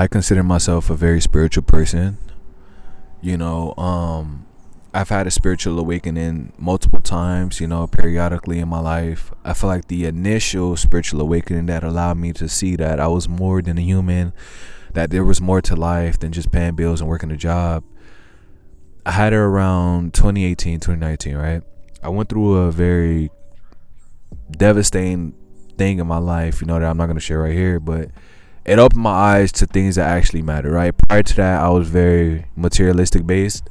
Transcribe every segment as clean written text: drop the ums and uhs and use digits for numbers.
I consider myself a very spiritual person. I've had a spiritual awakening multiple times, periodically in my life. I feel like the initial spiritual awakening that allowed me to see that I was more than a human, that there was more to life than just paying bills and working a job. I had it around 2018, 2019, right? I went through a very devastating thing in my life, that I'm not going to share right here, but it opened my eyes to things that actually matter, right? Prior to that, I was very materialistic based.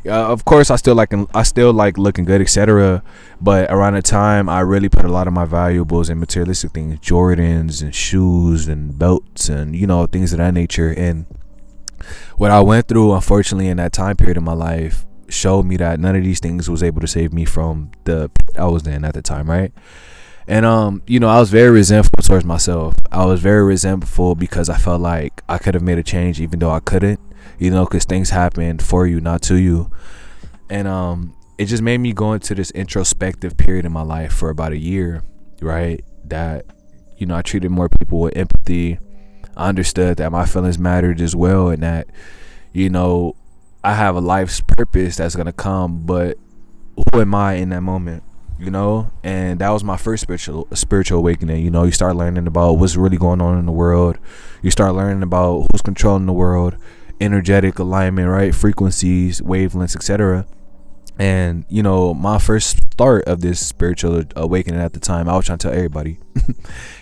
Of course, I still like looking good, etc. But around the time, I really put a lot of my valuables in materialistic things, Jordans and shoes and belts and things of that nature. And what I went through, unfortunately, in that time period of my life, showed me that none of these things was able to save me from the I was in at the time, right? And I was very resentful towards myself. I was very resentful because I felt like I could have made a change even though I couldn't, because things happened for you, not to you. And it just made me go into this introspective period in my life for about a year, right? That I treated more people with empathy. I understood that my feelings mattered as well, and that I have a life's purpose that's gonna come, but who am I in that moment? And that was my first spiritual awakening. You start learning about what's really going on in the world. You start learning about who's controlling the world, energetic alignment, right? Frequencies, wavelengths, etc. And my first start of this spiritual awakening at the time, I was trying to tell everybody,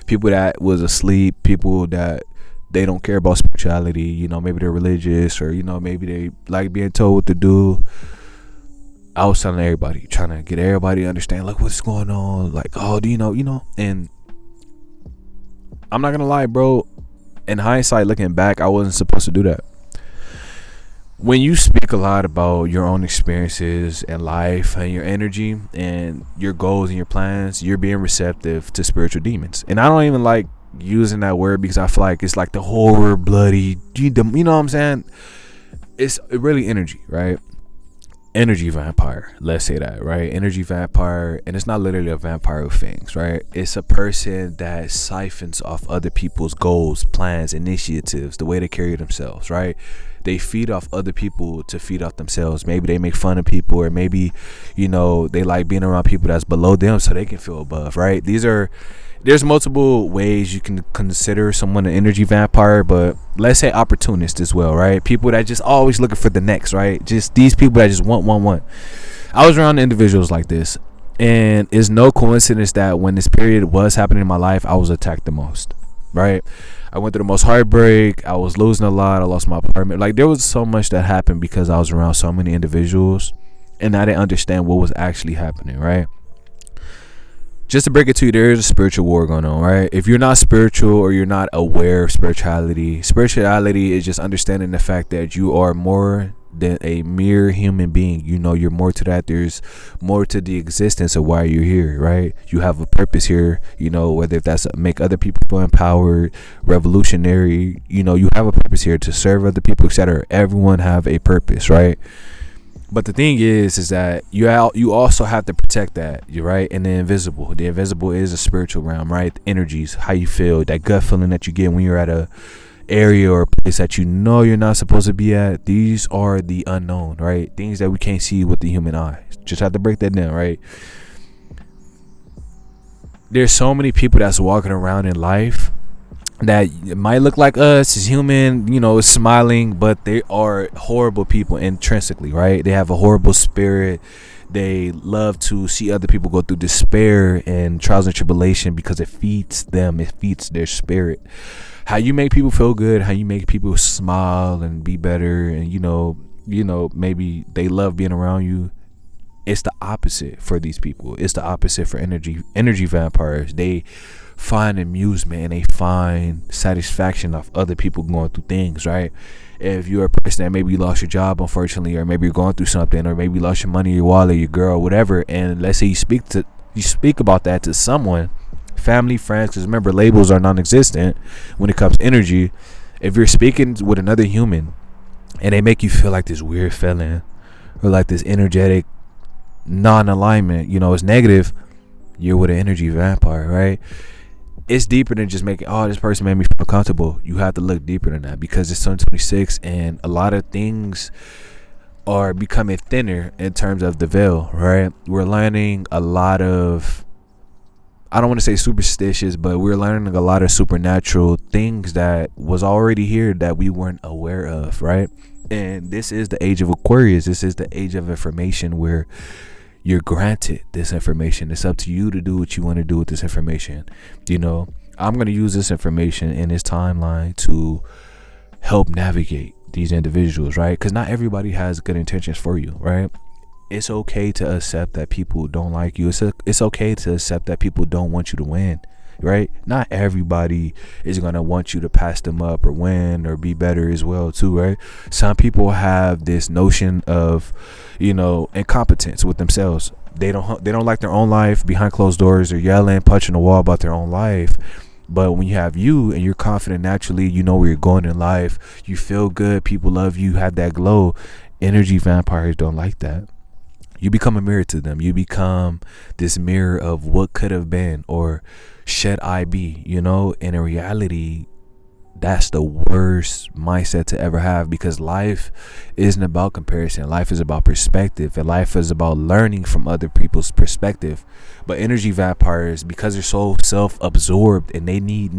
people that was asleep, people that they don't care about spirituality, maybe they're religious, or maybe they like being told what to do. I was telling everybody, trying to get everybody to understand, like, what's going on, like, oh, do and I'm not gonna lie, bro, in hindsight, looking back, I wasn't supposed to do that. When you speak a lot about your own experiences and life and your energy and your goals and your plans, you're being receptive to spiritual demons. And I don't even like using that word because I feel like it's like the horror, bloody, you know what I'm saying? It's really energy, right? Energy vampire, let's say that, right? Energy vampire, and it's not literally a vampire with fangs, right? It's a person that siphons off other people's goals, plans, initiatives, the way they carry themselves, right? They feed off other people to feed off themselves. Maybe they make fun of people, or maybe they like being around people that's below them so they can feel above, right? There's multiple ways you can consider someone an energy vampire, but let's say opportunist as well, right? People that just always looking for the next, right? Just these people that just want. I was around individuals like this, and it's no coincidence that when this period was happening in my life, I was attacked the most, right? I went through the most heartbreak. I was losing a lot. I lost my apartment. Like, there was so much that happened because I was around so many individuals, and I didn't understand what was actually happening, right? Just to break it to you, there is a spiritual war going on, right? If you're not spiritual or you're not aware of spirituality is just understanding the fact that you are more than a mere human being. You're more to that. There's more to the existence of why you're here, right? You have a purpose here, whether if that's make other people feel empowered, revolutionary, you have a purpose here to serve other people, etc. Everyone have a purpose, right? But the thing is that you also have to protect that, you're right. And the invisible is a spiritual realm, right? Energies, how you feel, that gut feeling that you get when you're at a area or a place that you're not supposed to be at. These are the unknown, right? Things that we can't see with the human eye. Just have to break that down, right? There's so many people that's walking around in life that might look like us as human, smiling, but they are horrible people intrinsically, right? They have a horrible spirit. They love to see other people go through despair and trials and tribulation because it feeds them. It feeds their spirit. How you make people feel good, how you make people smile and be better, and maybe they love being around you. It's the opposite for these people. It's the opposite for energy vampires. They find amusement and they find satisfaction of other people going through things, right? If you're a person that maybe you lost your job, unfortunately, or maybe you're going through something, or maybe you lost your money, your wallet, your girl, whatever, and let's say you speak about that to someone, family, friends, because remember, labels are non-existent when it comes to energy. If you're speaking with another human and they make you feel like this weird feeling or like this energetic non-alignment, it's negative, you're with an energy vampire, right? it's deeper than just making, oh, this person made me feel comfortable. You have to look deeper than that, because it's 2026 and a lot of things are becoming thinner in terms of the veil, right? We're learning a lot of, I don't want to say superstitious, but we're learning a lot of supernatural things that was already here that we weren't aware of, right? And this is the age of Aquarius. This is the age of information where you're granted this information. It's up to you to do what you want to do with this information. You know, I'm going to use this information in this timeline to help navigate these individuals, right? Because not everybody has good intentions for you, right? It's okay to accept that people don't like you. It's okay to accept that people don't want you to win, right? Not everybody is going to want you to pass them up or win or be better as well too, right? Some people have this notion of, you know, incompetence with themselves. They don't like their own life. Behind closed doors, they're yelling, punching the wall about their own life. But when you have you and you're confident naturally, you know where you're going in life, you feel good, people love you, have that glow. Energy vampires don't like that. You become a mirror to them. You become this mirror of what could have been, or should I be, you know? And in reality, that's the worst mindset to ever have, because life isn't about comparison. Life is about perspective, and life is about learning from other people's perspective. But energy vampires, because they're so self-absorbed and they need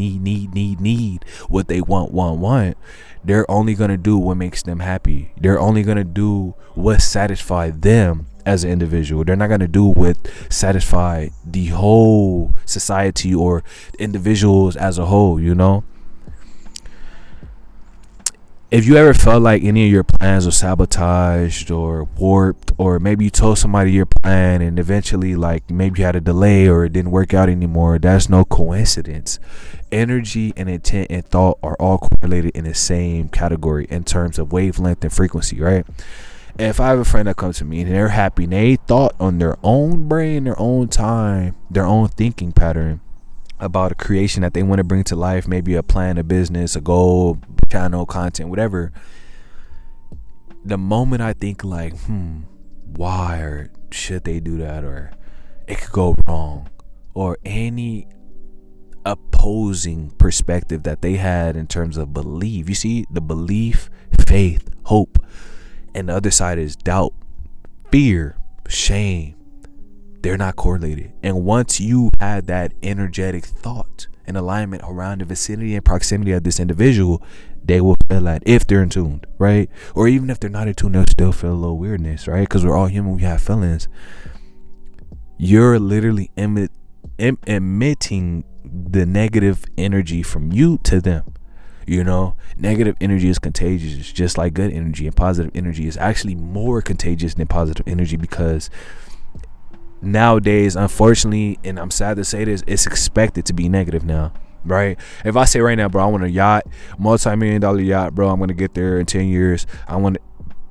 what they want, they're only going to do what makes them happy. They're only going to do what satisfies them as an individual. They're not going to do what satisfy the whole society or individuals as a whole, you know? If you ever felt like any of your plans were sabotaged or warped, or maybe you told somebody your plan and eventually like maybe you had a delay or it didn't work out anymore, that's no coincidence. Energy and intent and thought are all correlated in the same category in terms of wavelength and frequency, right? And if I have a friend that comes to me and they're happy and they thought on their own brain, their own time, their own thinking pattern about a creation that they want to bring to life, maybe a plan, a business, a goal, channel, content, whatever, the moment I think like, why or should they do that, or it could go wrong, or any opposing perspective that they had in terms of belief, you see the belief, faith, hope, and the other side is doubt, fear, shame. They're not correlated. And once you have that energetic thought and alignment around the vicinity and proximity of this individual, they will feel that, if they're in tune, right? Or even if they're not in tune, they'll still feel a little weirdness, right? Because we're all human, we have feelings. You're literally emitting the negative energy from you to them. You know, negative energy is contagious, just like good energy, and positive energy is actually more contagious than positive energy, because nowadays, unfortunately, and I'm sad to say this, it's expected to be negative now, right? If I say right now, bro, I want a yacht, multi-million-dollar yacht, bro, I'm gonna get there in 10 years. I want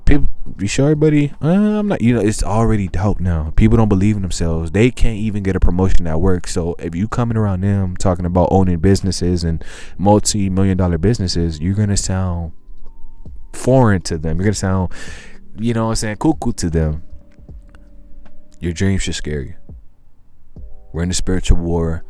people, you sure, buddy? I'm not, you know, it's already doubt now. People don't believe in themselves. They can't even get a promotion at work. So if you coming around them talking about owning businesses and multi-million-dollar businesses, you're gonna sound foreign to them. You're gonna sound, you know what I'm saying, cuckoo to them. Your dreams should scare you. We're in a spiritual war.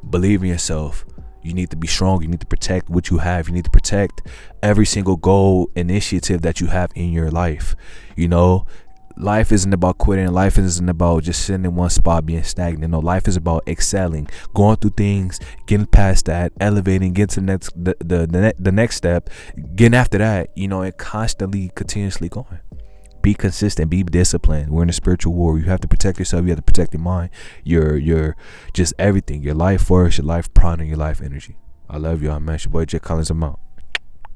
Believe in yourself. You need to be strong. You need to protect what you have. You need to protect every single goal, initiative that you have in your life. You know, life isn't about quitting. Life isn't about just sitting in one spot being stagnant. No, life is about excelling, going through things, getting past that, elevating, getting to the next step, getting after that, you know, and constantly, continuously going. Be consistent, be disciplined. We're in a spiritual war. You have to protect yourself. You have to protect your mind, your just everything, your life force, your life prana, your life energy. I love y'all, man. It's your boy Jay Collins. I'm out.